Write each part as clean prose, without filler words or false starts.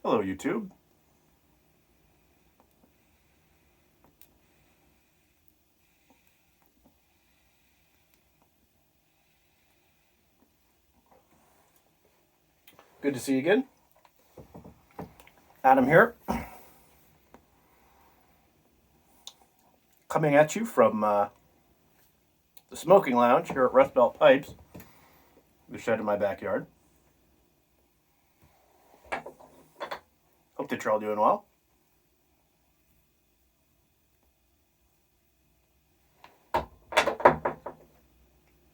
Hello, YouTube. Good to see you again. Adam here. Coming at you from the smoking lounge here at Rust Belt Pipes, the shed in my backyard. Hope that you're all doing well.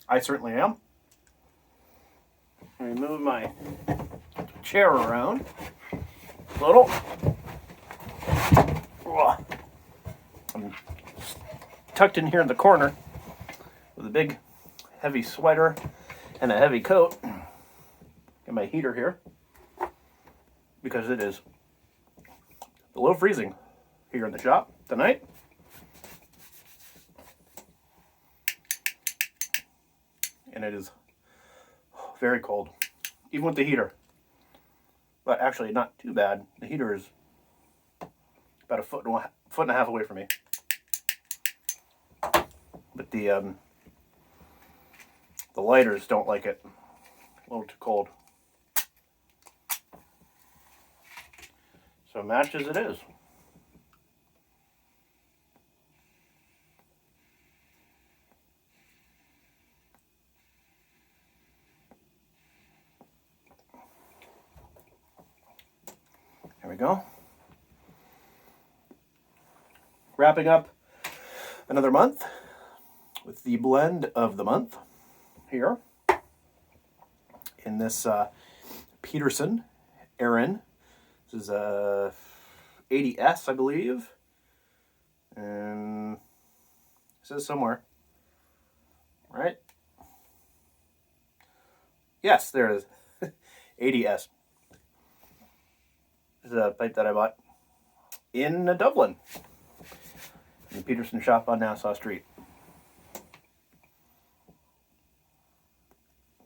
I certainly am. Let me move my chair around a little. I'm tucked in here in the corner with a big heavy sweater and a heavy coat. Got my heater here because it is below freezing here in the shop tonight. And it is very cold, even with the heater. But actually, not too bad. The heater is about a foot and a half away from me. But the lighters don't like it. A little too cold. So match as it is. There we go. Wrapping up another month with the blend of the month here in this Peterson Aaron. This is a 80S, I believe. And it says somewhere, right? Yes, there it is. 80S. This is a pipe that I bought in Dublin, in the Peterson shop on Nassau Street.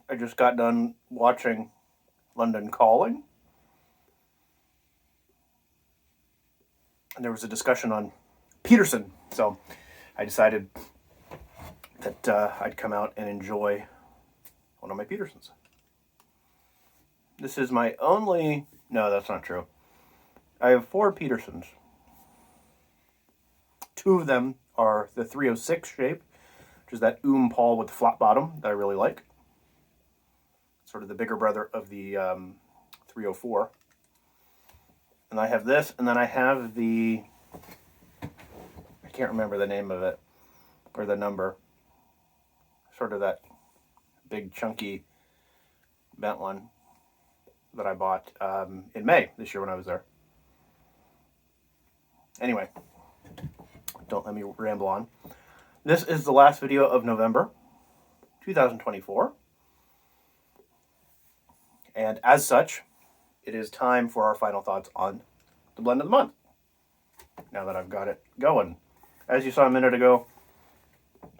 I just got done watching London Calling, and there was a discussion on Peterson, so I decided that I'd come out and enjoy one of my Petersons. This is my only... No, that's not true. I have 4 Petersons. 2 of them are the 306 shape, which is that Paul with the flat bottom that I really like. Sort of the bigger brother of the 304. And I have this, and then I have the... I can't remember the name of it, or the number. Sort of that big, chunky bent one that I bought in May this year when I was there. Anyway, don't let me ramble on. This is the last video of November 2024. And as such, it is time for our final thoughts on the blend of the month. Now that I've got it going. As you saw a minute ago,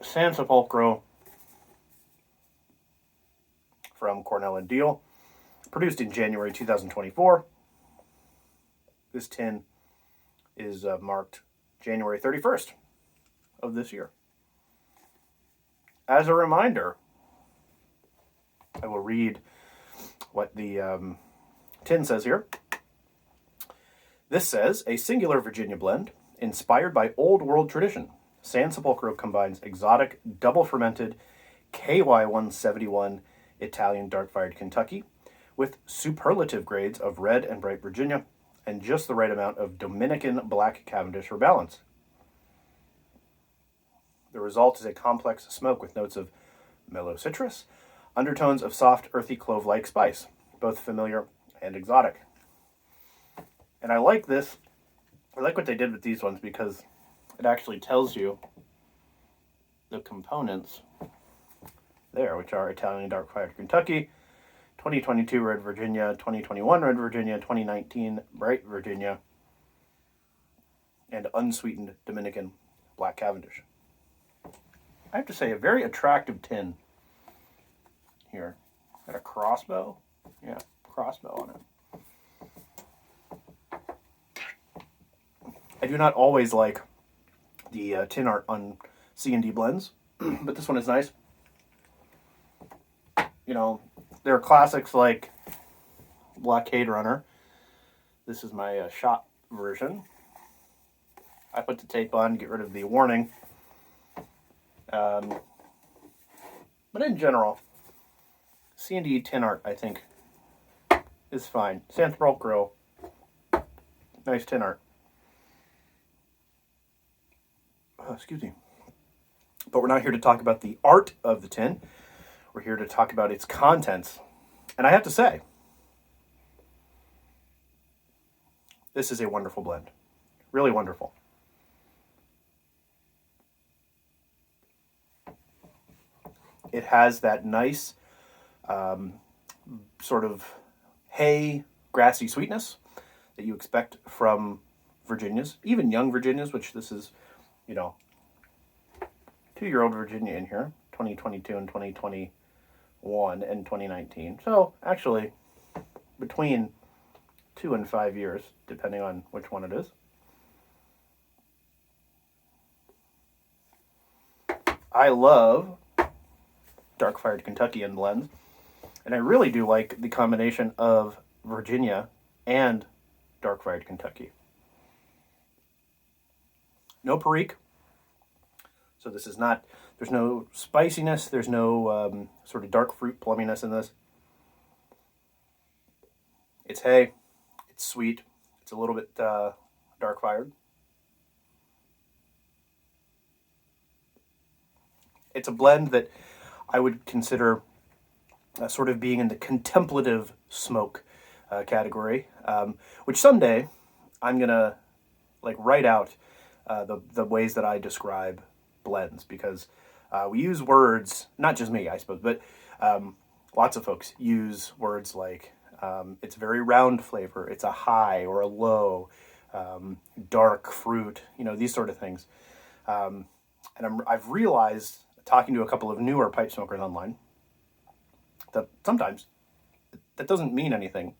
San Sepolcro from Cornell and Diehl, produced in January 2024. This tin is marked January 31st of this year. As a reminder, I will read what the tin says here. This says, a singular Virginia blend inspired by old world tradition. San Sepolcro combines exotic double fermented KY171 Italian dark fired Kentucky with superlative grades of red and bright Virginia and just the right amount of Dominican black Cavendish for balance. The result is a complex smoke with notes of mellow citrus, undertones of soft, earthy clove-like spice, both familiar and exotic. And I like this. I like what they did with these ones because it actually tells you the components there, which are Italian dark fired Kentucky, 2022 red Virginia, 2021 red Virginia, 2019 bright Virginia, and unsweetened Dominican black Cavendish. I have to say, a very attractive tin here. Got a crossbow? Yeah, crossbow on it. I do not always like the tin art on C&D blends, but this one is nice. You know, there are classics like Blockade Runner. This is my shot version. I put the tape on to get rid of the warning. But in general, C&D tin art, I think, is fine. Sanspulchro, nice tin art. Excuse me. But we're not here to talk about the art of the tin. We're here to talk about its contents. And I have to say, this is a wonderful blend. Really wonderful. It has that nice sort of hay, grassy sweetness that you expect from Virginias, even young Virginias, which this is, 2-year-old Virginia in here, 2022 and 2021 and 2019. So actually, between 2 and 5 years, depending on which one it is. I love dark fired Kentuckian blends, and I really do like the combination of Virginia and dark fired Kentucky. No Perique, so this is not, there's no spiciness, there's no sort of dark fruit plumminess in this. It's hay, it's sweet, it's a little bit dark fired. It's a blend that I would consider sort of being in the contemplative smoke category, which someday I'm gonna write out the ways that I describe blends, because we use words, not just me, I suppose, but lots of folks use words like it's very round flavor, it's a high or a low, dark fruit, these sort of things. And I've realized, talking to a couple of newer pipe smokers online, that sometimes that doesn't mean anything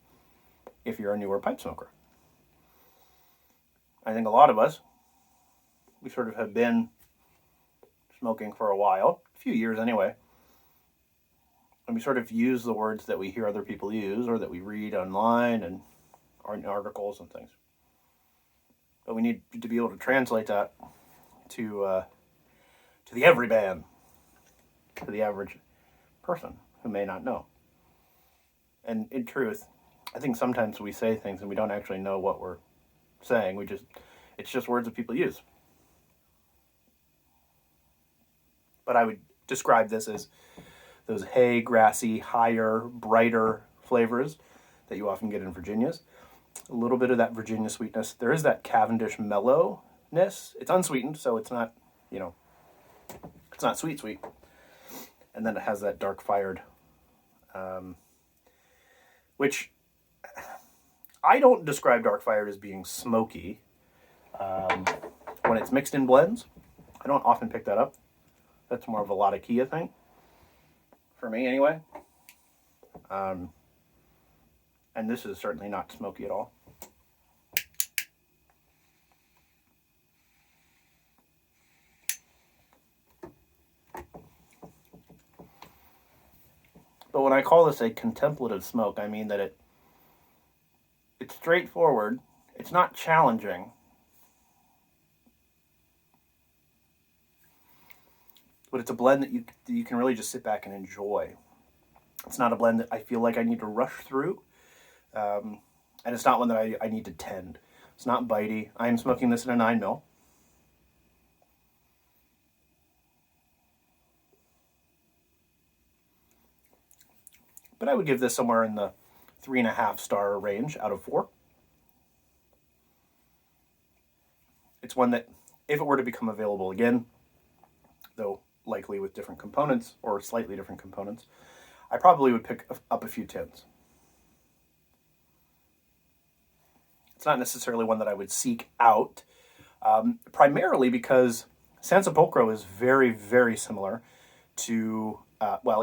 if you're a newer pipe smoker. I think a lot of us, we sort of have been smoking for a while, a few years anyway, and we sort of use the words that we hear other people use or that we read online and or in articles and things. But we need to be able to translate that to the everyman, to the average person who may not know. And in truth, I think sometimes we say things and we don't actually know what we're saying. It's just words that people use. But I would describe this as those hay, grassy, higher, brighter flavors that you often get in Virginias. A little bit of that Virginia sweetness. There is that Cavendish mellowness. It's unsweetened, so it's not, it's not sweet. And then it has that dark fired, which I don't describe dark fired as being smoky. When it's mixed in blends, I don't often pick that up. That's more of a Latakia thing, for me anyway. And this is certainly not smoky at all. But when I call this a contemplative smoke, I mean that it's straightforward. It's not challenging. But it's a blend that you can really just sit back and enjoy. It's not a blend that I feel like I need to rush through. And it's not one that I need to tend. It's not bitey. I am smoking this in a 9mm. But I would give this somewhere in the 3.5 star range out of 4. It's one that, if it were to become available again, though likely with different components or slightly different components, I probably would pick up a few tins. It's not necessarily one that I would seek out, primarily because Sansepolcro is very, very similar to,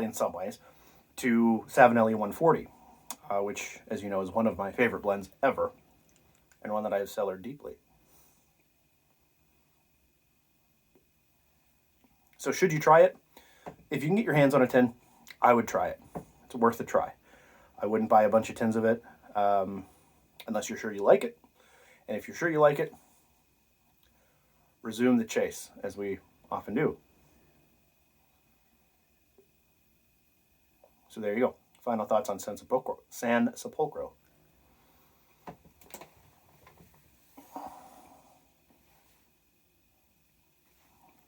in some ways, to Savinelli 140, which, as you know, is one of my favorite blends ever, and one that I have cellared deeply. So should you try it? If you can get your hands on a tin, I would try it. It's worth a try. I wouldn't buy a bunch of tins of it unless you're sure you like it. And if you're sure you like it, resume the chase, as we often do. So there you go. Final thoughts on San Sepolcro.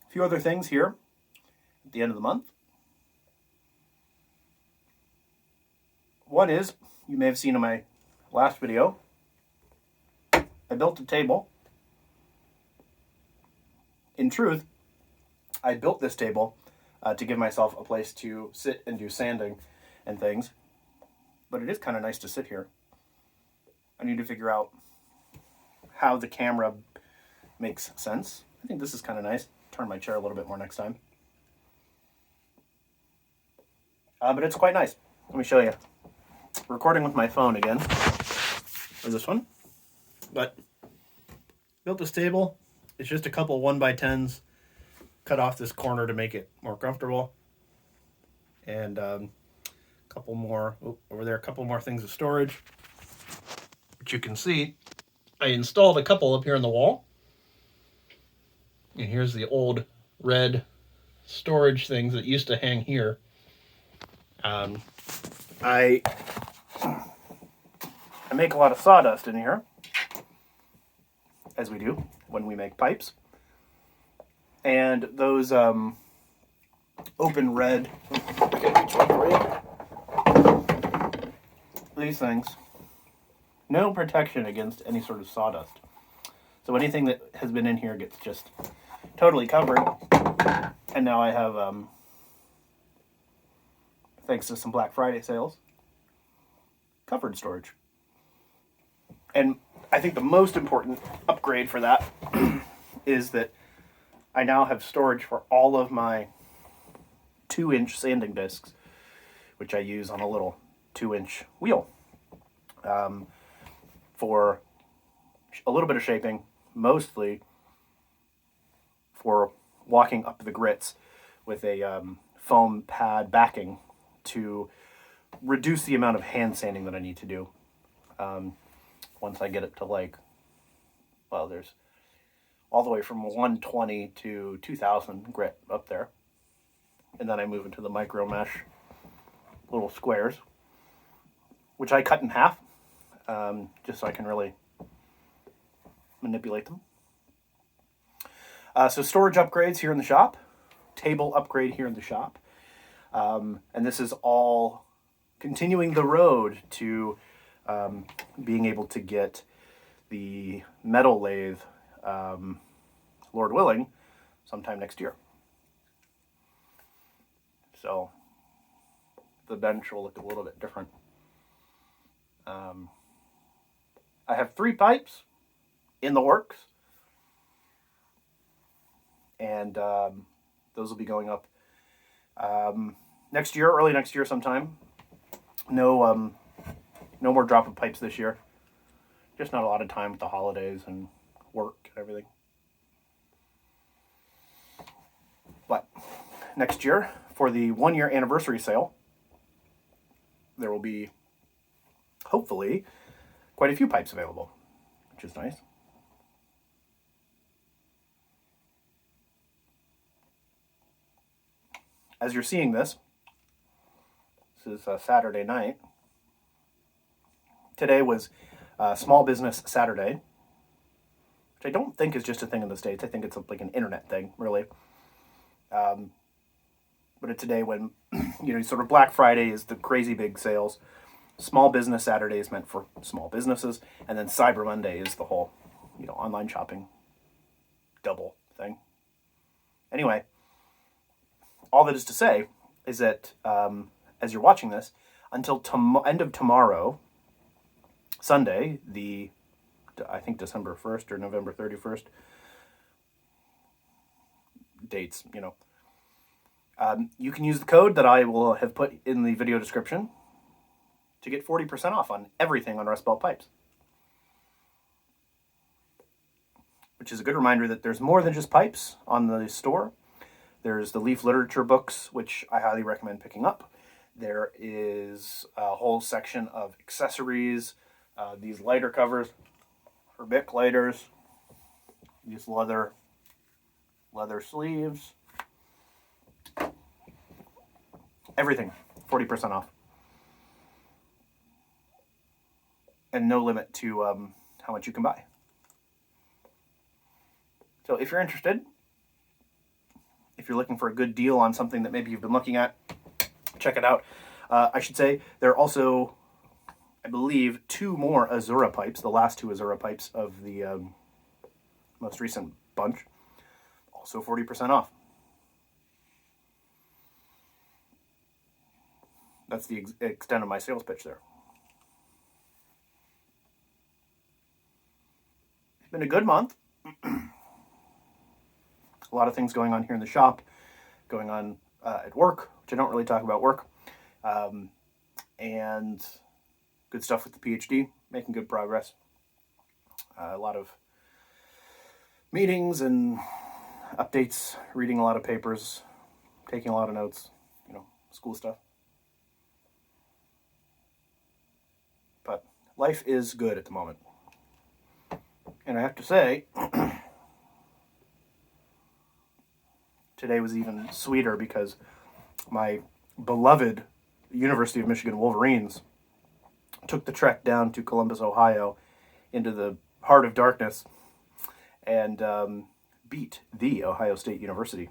A few other things here at the end of the month. One is, you may have seen in my last video, I built a table. In truth, I built this table to give myself a place to sit and do sanding and things. But it is kind of nice to sit here. I need to figure out how the camera makes sense. I think this is kind of nice. Turn my chair a little bit more next time. But it's quite nice. Let me show you. Recording with my phone again. Or this one. But built this table. It's just a couple 1x10s. Cut off this corner to make it more comfortable. And a couple more, over there, a couple more things of storage. Which you can see, I installed a couple up here on the wall. And here's the old red storage things that used to hang here. I make a lot of sawdust in here, as we do when we make pipes. And those open red, these things, no protection against any sort of sawdust. So anything that has been in here gets just totally covered. And now I have, thanks to some Black Friday sales, covered storage. And I think the most important upgrade for that is that I now have storage for all of my 2-inch sanding discs, which I use on a little 2-inch wheel for a little bit of shaping, mostly for walking up the grits with a foam pad backing to reduce the amount of hand sanding that I need to do. Once I get it to there's all the way from 120 to 2000 grit up there. And then I move into the micro mesh little squares, which I cut in half, just so I can really manipulate them. So storage upgrades here in the shop, table upgrade here in the shop. And this is all continuing the road to being able to get the metal lathe, Lord willing, sometime next year. So the bench will look a little bit different. I have 3 pipes in the works, and those will be going up next year, early next year sometime. No more drop of pipes this year. Just not a lot of time with the holidays and work and everything. But next year, for the 1-year anniversary sale, there will be, hopefully, quite a few pipes available, which is nice. As you're seeing this is Saturday night. Today was Small Business Saturday, which I don't think is just a thing in the States. I think it's like an internet thing, really. But it's a day when, sort of Black Friday is the crazy big sales. Small Business Saturday is meant for small businesses. And then Cyber Monday is the whole, online shopping double thing. Anyway, all that is to say is that as you're watching this, until end of tomorrow, Sunday, I think December 1st or November 31st, dates, you can use the code that I will have put in the video description to get 40% off on everything on Rust Belt Pipes. Which is a good reminder that there's more than just pipes on the store. There's the Leaf Literature books, which I highly recommend picking up. There is a whole section of accessories, these lighter covers for Bic lighters, these leather sleeves, everything 40% off, and no limit to how much you can buy. So if you're interested, if you're looking for a good deal on something that maybe you've been looking at, check it out. I should say there are also, I believe, 2 more Azura pipes, the last 2 Azura pipes of the most recent bunch, also 40% off. That's the extent of my sales pitch there. It's been a good month. A lot of things going on here in the shop, going on at work, which I don't really talk about work, and good stuff with the PhD, making good progress. A lot of meetings and updates, reading a lot of papers, taking a lot of notes, school stuff. But life is good at the moment. And I have to say, today was even sweeter because my beloved University of Michigan Wolverines took the trek down to Columbus, Ohio, into the heart of darkness, and beat the Ohio State University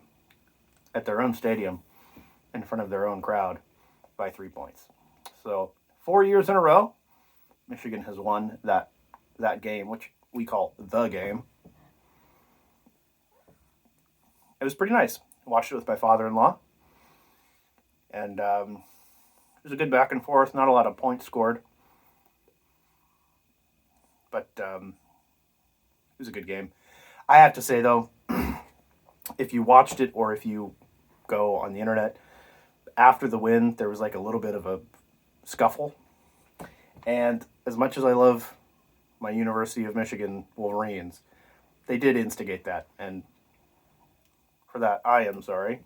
at their own stadium in front of their own crowd by 3 points. So 4 years in a row, Michigan has won that game, which we call the game. It was pretty nice. I watched it with my father-in-law, and it was a good back and forth. Not a lot of points scored, but it was a good game. I have to say, though, if you watched it or if you go on the internet, after the win, there was like a little bit of a scuffle. And as much as I love my University of Michigan Wolverines, they did instigate that. And for that, I am sorry.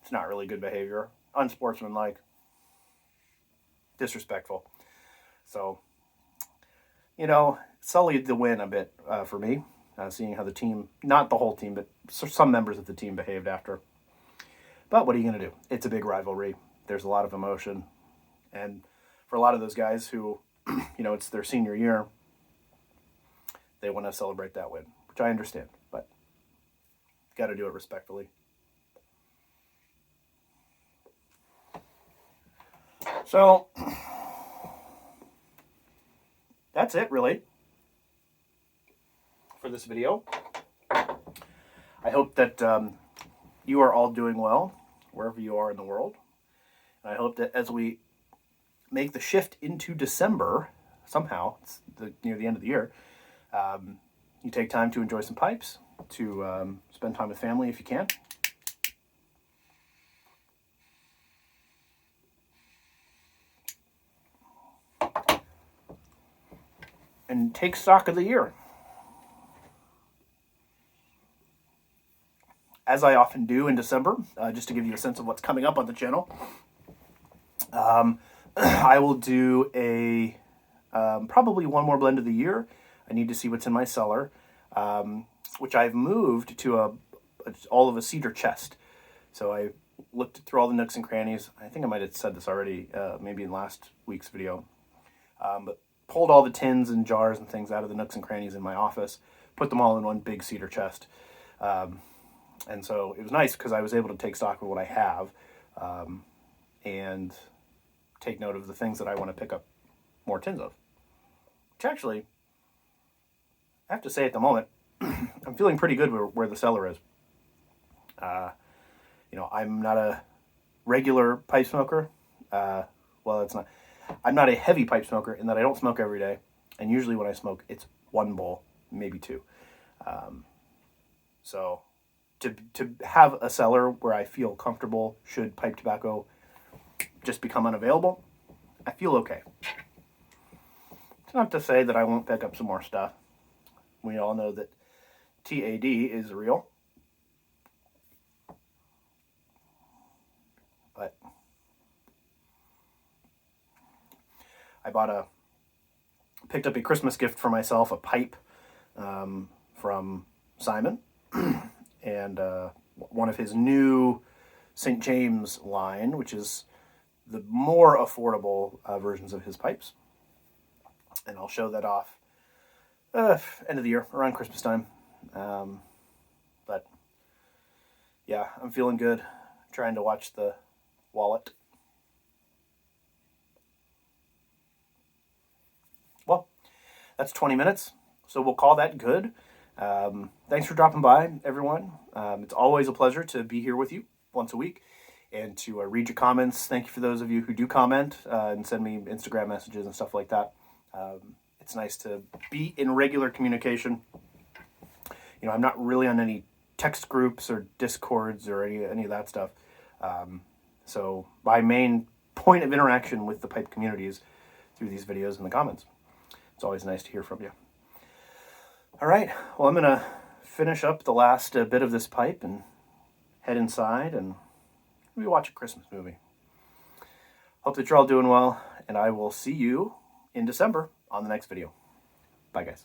It's not really good behavior. Unsportsmanlike. Disrespectful. So, sullied the win a bit for me. Seeing how the team, not the whole team, but some members of the team behaved after. But what are you going to do? It's a big rivalry. There's a lot of emotion. And for a lot of those guys who, it's their senior year, they want to celebrate that win, which I understand. But got to do it respectfully. So, that's it, really, for this video. I hope that you are all doing well, wherever you are in the world. And I hope that as we make the shift into December, somehow, it's near the end of the year, you take time to enjoy some pipes, to spend time with family if you can. And take stock of the year. As I often do in December, just to give you a sense of what's coming up on the channel, I will do probably one more blend of the year. I need to see what's in my cellar, which I've moved to all of a cedar chest. So I looked through all the nooks and crannies. I think I might have said this already, maybe in last week's video. But pulled all the tins and jars and things out of the nooks and crannies in my office, put them all in one big cedar chest. And so it was nice because I was able to take stock of what I have and take note of the things that I want to pick up more tins of. Which actually, I have to say at the moment, I'm feeling pretty good where the cellar is. I'm not a regular pipe smoker. I'm not a heavy pipe smoker in that I don't smoke every day. And usually when I smoke, it's one bowl, maybe two. So to have a cellar where I feel comfortable should pipe tobacco just become unavailable, I feel okay. It's not to say that I won't pick up some more stuff. We all know that TAD is real. picked up a Christmas gift for myself, a pipe from Simon, and one of his new St. James line, which is the more affordable versions of his pipes. And I'll show that off end of the year, around Christmas time. But yeah, I'm feeling good. Trying to watch the wallet. Well, that's 20 minutes, so we'll call that good. Thanks for dropping by, everyone. It's always a pleasure to be here with you once a week and to read your comments. Thank you for those of you who do comment and send me Instagram messages and stuff like that. It's nice to be in regular communication. You know, I'm not really on any text groups or Discords or any of that stuff. So my main point of interaction with the pipe community is through these videos and the comments. It's always nice to hear from you. All right, well, I'm going to finish up the last bit of this pipe and head inside and maybe watch a Christmas movie. Hope that you're all doing well, and I will see you in December on the next video. Bye, guys.